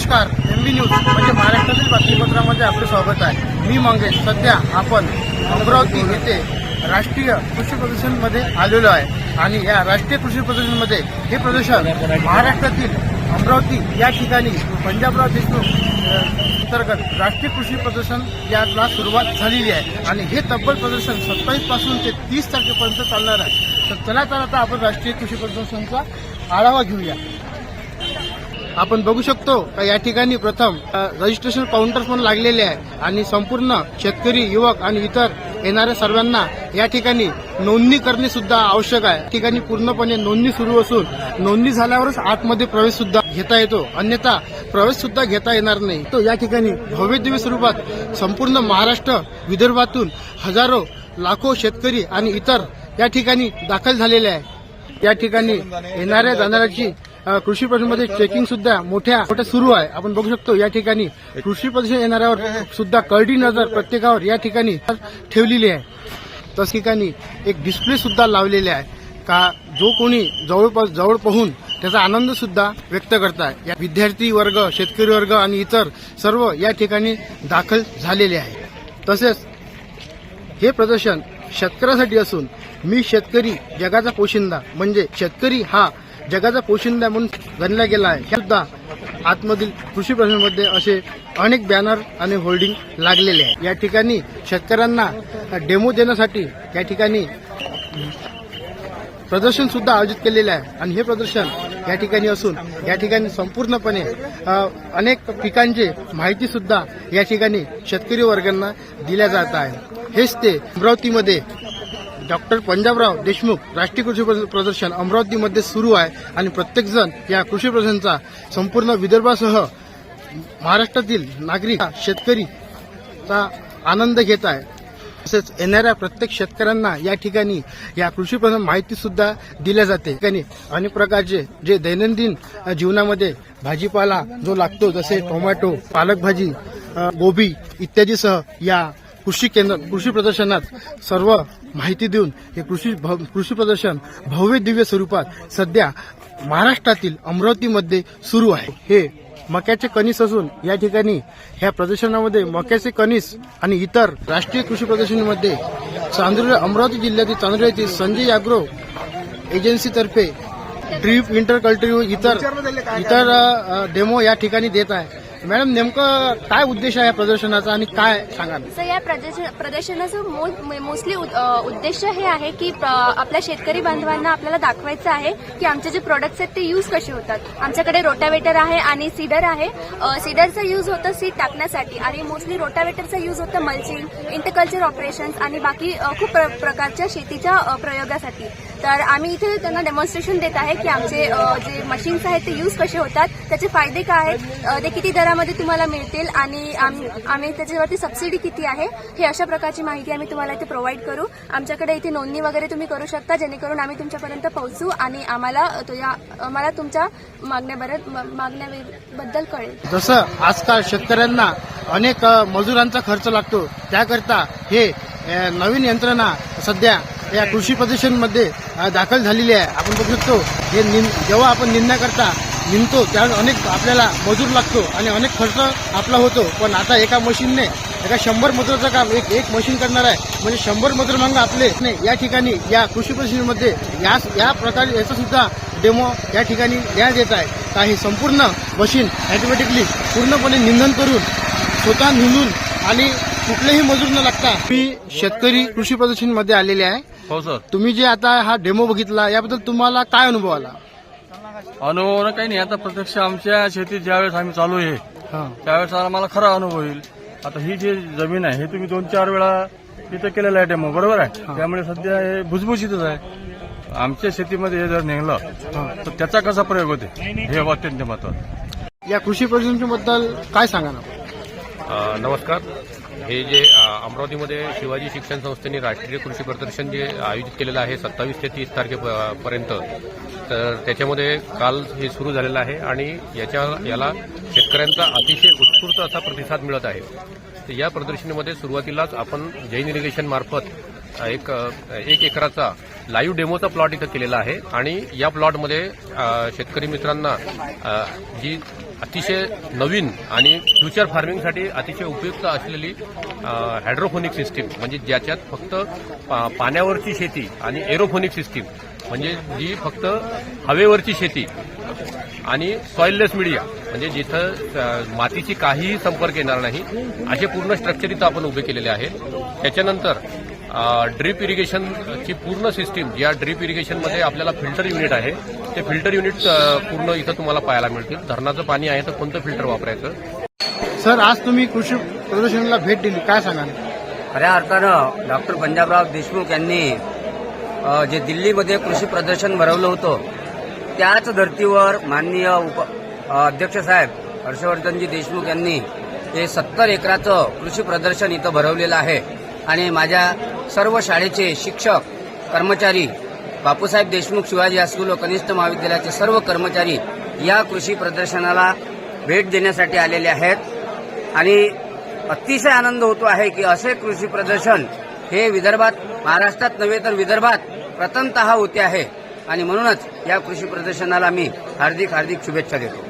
नमस्कार, MB news म्हणजे महाराष्ट्रातील बातमीपत्रामध्ये आपले स्वागत आहे। मी मंगेश। सध्या आपण अमरावती येथे राष्ट्रीय कृषी प्रदर्शनमध्ये आलेलो आहे आणि या राष्ट्रीय कृषी प्रदर्शनमध्ये हे प्रदर्शन महाराष्ट्रातील अमरावती या ठिकाणी पंजाबराव देशमुख अंतर्गत राष्ट्रीय कृषी प्रदर्शन याला सुरुवात झालेली आहे आणि हे तब्बल प्रदर्शन 27 पासून ते 30 तारखेपर्यंत चालणार आहे। तर चला तर आता आपण राष्ट्रीय कृषी प्रदर्शनचा आढावा घेऊया। आपण बघू शकतो का या ठिकाणी प्रथम रजिस्ट्रेशन काउंटर पण लागलेले आहे आणि संपूर्ण शेतकरी, युवक आणि इतर येणाऱ्या सर्वांना या ठिकाणी नोंदणी करणे सुद्धा आवश्यक आहे। या ठिकाणी पूर्णपणे नोंदणी सुरू असून नोंदणी झाल्यावरच आतमध्ये प्रवेश सुद्धा घेता येतो, अन्यथा प्रवेश सुद्धा घेता येणार नाही। तो या ठिकाणी भव्य दिव्य स्वरूपात संपूर्ण महाराष्ट्र, विदर्भातून हजारो लाखो शेतकरी आणि इतर या ठिकाणी दाखल झालेले आहे। या ठिकाणी येणाऱ्या जाणाऱ्याची कृषी प्रदर्शनमध्ये चेकिंग सुद्धा मोठ्या सुरू आहे। आपण बघू शकतो या ठिकाणी कृषी प्रदर्शन येणाऱ्यावर सुद्धा करडी नजर प्रत्येकावर या ठिकाणी ठेवलेली आहे। तस ठिकाणी एक डिस्प्ले सुद्धा लावलेले आहे का जो कोणी जवळ पाहून त्याचा आनंद सुद्धा व्यक्त करतात। या विद्यार्थी वर्ग, शेतकरी वर्ग आणि इतर सर्व या ठिकाणी दाखल झालेले आहे। तसेच हे प्रदर्शन शेतकऱ्यासाठी असून मी शेतकरी जगाचा पोशिंदा म्हणजे शेतकरी हा जगाचा पोशिंदा म्हणून गणला गेला आहे। सुद्धा आतमधील कृषी प्रदर्शनमध्ये असे अनेक बॅनर आणि होर्डिंग लागलेले आहे। या ठिकाणी शेतकऱ्यांना डेमो देण्यासाठी या ठिकाणी प्रदर्शन सुद्धा आयोजित केलेले आहे आणि हे प्रदर्शन या ठिकाणी असून या ठिकाणी संपूर्णपणे अनेक पिकांची माहिती सुद्धा या ठिकाणी शेतकरी वर्गांना दिल्या जात आहे। हेच ते अमरावतीमध्ये डॉक्टर पंजाबराव देशमुख राष्ट्रीय कृषी प्रदर्शन अमरावतीमध्ये सुरू आहे आणि प्रत्येकजण या कृषी प्रदर्शनचा संपूर्ण विदर्भासह महाराष्ट्रातील नागरिक शेतकरीचा आनंद घेत आहे। तसेच येणाऱ्या प्रत्येक शेतकऱ्यांना या ठिकाणी या कृषी प्रदर्शन माहिती सुद्धा दिल्या जाते। ठिकाणी अनेक प्रकारचे जे दैनंदिन जीवनामध्ये भाजीपाला जो लागतो जसे टोमॅटो, पालक भाजी, गोबी इत्यादीसह या कृषी प्रदर्शनात सर्व माहिती देऊन हे कृषी प्रदर्शन भव्य दिव्य स्वरूपात सध्या महाराष्ट्रातील अमरावतीमध्ये सुरू आहे। हे मक्याचे कणीस असून या ठिकाणी ह्या प्रदर्शनामध्ये मक्याचे कणीस आणि इतर राष्ट्रीय कृषी प्रदर्शनामध्ये अमरावती जिल्ह्यातील चांदुर येथील संजय अॅग्रो एजन्सीतर्फे ड्रीप इंटर कल्टिव्ह इतर डेमो या ठिकाणी देत आहे। मॅडम, नेमकं काय उद्देश आहे या प्रदर्शनाचा आणि काय सांगाल? सर, या प्रदर्शनाचं मोस्टली उद्देश हे आहे की आपल्या शेतकरी बांधवांना आपल्याला दाखवायचं आहे की आमचे जे प्रोडक्ट्स आहेत ते यूज कसे होतात। आमच्याकडे रोटावेटर आहे आणि सीडर आहे। सीडरचा यूज होतं सीड टाकण्यासाठी आणि मोस्टली रोटावेटरचा यूज होतं मल्चिंग, इंटरकल्चर ऑपरेशन्स आणि बाकी खूप प्रकारच्या शेतीच्या प्रयोगासाठी। तर आम्ही इथे त्यांना डेमॉन्स्ट्रेशन देत आहे की आमचे जे मशीन्स आहेत ते यूज कसे होतात, त्याचे फायदे काय आहेत, ते किती दरामध्ये तुम्हाला मिळतील आणि आम्ही त्याच्यावरती सबसिडी किती आहे, हे अशा प्रकारची माहिती आम्ही तुम्हाला इथे प्रोव्हाइड करू। आमच्याकडे इथे नोंदणी वगैरे तुम्ही करू शकता जेणेकरून आम्ही तुमच्यापर्यंत पोहोचू आणि आम्हाला तुमच्या मागण्याबद्दल कळेल। जसं आजकाल शेतकऱ्यांना अनेक मजुरांचा खर्च लागतो, त्याकरता हे नवीन यंत्रणा सध्या या कृषी प्रदर्शनमध्ये दाखल झालेली आहे। आपण बघू शकतो हे जेव्हा आपण निंदतो त्यावेळेस अनेक आपल्याला मजूर लागतो आणि अनेक खर्च आपला होतो, पण आता एका मशीनने 100 मजुराचं काम एक मशीन करणार आहे म्हणजे 100 मजूर मागं आपले नाही। या ठिकाणी या कृषी प्रदर्शनामध्ये या प्रकारे याचा सुद्धा डेमो या ठिकाणी देण्यात येत आहे। काही संपूर्ण मशीन ऑटोमॅटिकली पूर्णपणे निंदन करून स्वतः निंदून आणि कुठलेही मजूर न लागता मी शेतकरी कृषी प्रदर्शनमध्ये आलेले आहे। हो सर, तुम्ही जे आता हा डेमो बघितला याबद्दल तुम्हाला काय अनुभव आला? अनुभव काही नाही, आता प्रत्यक्ष आमच्या शेतीत ज्यावेळेस आम्ही चालू आहे त्यावेळेस आम्हाला खरा अनुभव येईल। आता ही जी जमीन आहे हे तुम्ही 2-4 वेळा तिथं केलेलं आहे डेमो, बरोबर आहे, त्यामुळे सध्या हे भुसभुशीतच आहे। आमच्या शेतीमध्ये हे जर निघलं तर त्याचा कसा प्रयोग होते हे अत्यंत महत्वाचं। या कृषी प्रदर्शनाबद्दल काय सांगा ना? नमस्कार। हे जे अमरावतीमध्ये शिवाजी शिक्षण संस्थेने राष्ट्रीय कृषी प्रदर्शन जे आयोजित केलेलं आहे 27 ते 30 तारखेपर्यंत, तर त्याच्यामध्ये काल हे सुरू झालेलं आहे आणि याला शेतकऱ्यांचा अतिशय उत्स्फूर्त असा प्रतिसाद मिळत आहे। तर या प्रदर्शनीमध्ये सुरुवातीलाच आपण जैन इरिगेशन मार्फत एक एकराचा लाईव्ह डेमोचा प्लॉट इथं केलेला आहे आणि या प्लॉटमध्ये शेतकरी मित्रांना जी अतिशय नवीन आणि फ्युचर फार्मिंगसाठी अतिशय उपयुक्त असलेली हायड्रोफोनिक सिस्टीम, म्हणजे ज्याच्यात फक्त पाण्यावरची शेती आणि एरोफोनिक सिस्टीम म्हणजे जी फक्त हवेवरची शेती आणि सॉइललेस मीडिया म्हणजे जिथं मातीची काहीही संपर्क येणार नाही असे पूर्ण स्ट्रक्चर इथं आपण उभे केलेले आहे. त्याच्यानंतर ड्रीप इरिगेशनची पूर्ण सिस्टीम, या ड्रीप इरिगेशनमध्ये आपल्याला फिल्टर युनिट आहे, ते फिल्टर युनिट पूर्ण इथं तुम्हाला पाहायला मिळतील. धरणाचं पाणी आहे तर कोणतं फिल्टर वापरायचं. सर, आज तुम्ही कृषी प्रदर्शनाला भेट दिली, काय सांगाल? खऱ्या अर्थानं डॉक्टर पंजाबराव देशमुख यांनी जे दिल्लीमध्ये कृषी प्रदर्शन भरवलं होतं त्याच धर्तीवर माननीय अध्यक्ष साहेब हर्षवर्धनजी देशमुख यांनी हे 70 एकराचं कृषी प्रदर्शन इथं भरवलेलं आहे. आणि माझ्या सर्व शाळेचे शिक्षक, कर्मचारी, बापूसाहेब देशमुख शिवाजी हायस्कूल व कनिष्ठ महाविद्यालयाचे सर्व कर्मचारी या कृषी प्रदर्शनाला भेट देण्यासाठी आलेले आहेत. आणि अतिशय आनंद होतो आहे की असे कृषी प्रदर्शन हे विदर्भात, महाराष्ट्रात नव्हे तर विदर्भात प्रथमतः होते आहे. आणि म्हणूनच या कृषी प्रदर्शनाला मी हार्दिक शुभेच्छा देतो.